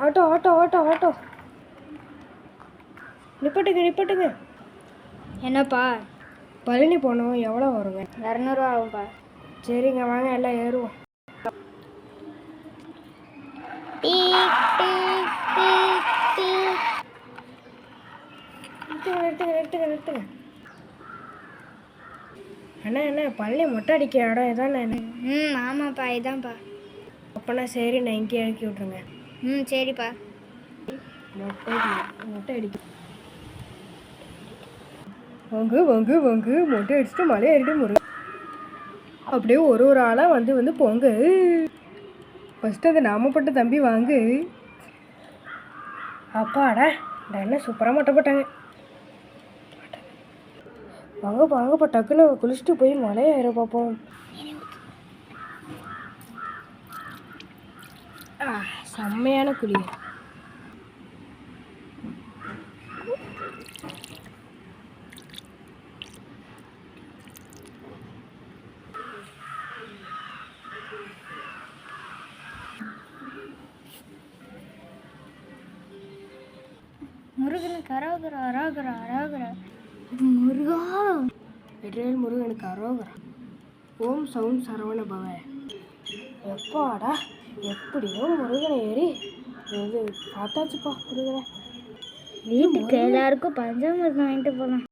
Auto auto auto auto நிப்பட்டுங்க. என்னப்பா? பழனி போனோம், எவ்வளோ வருங்க? 200 ஆகும்ப்பா. சரிங்க, வாங்க எல்லாம் ஏறுவோம். நிறுத்துங்க. அண்ணா பழனி மொட்டை அடிக்க இடம் இதானே? ஆமாப்பா, இதான்ப்பா. அப்போனா சரி, நான் இங்கே இறக்கி விட்ருங்க. சரிப்பா. மொட்டை அடிக்க வாங்கு மொட்டை அடிச்சுட்டு மலை ஏறிட்டு முருகன் அப்படியே ஒரு ஆளாக வந்து போங்க. ஃபஸ்ட்டு அந்த நாமப்பட்ட தம்பி வாங்கு. அப்பாடா, என்ன சூப்பராக மொட்டை போட்டாங்க. வாங்கப்பா டக்குன்னு குளிச்சுட்டு போய் மலையை ஏற பார்ப்போம். செம்மையான குழி. முருகனுக்கு அரோகரா அரோகரா அரோகரா. முருகா, வெற்றிவேல் முருகனுக்கு அரோகரா. ஓம் சவுண்ட் சரவண பவ. எப்பாடா, எப்படியோ முருகனை ஏறி இது பார்த்தாச்சுப்பா. முருகனை வீட்டுக்கு எல்லாருக்கும் பஞ்சாமிர்தம் வாங்கிட்டு போகலாம்.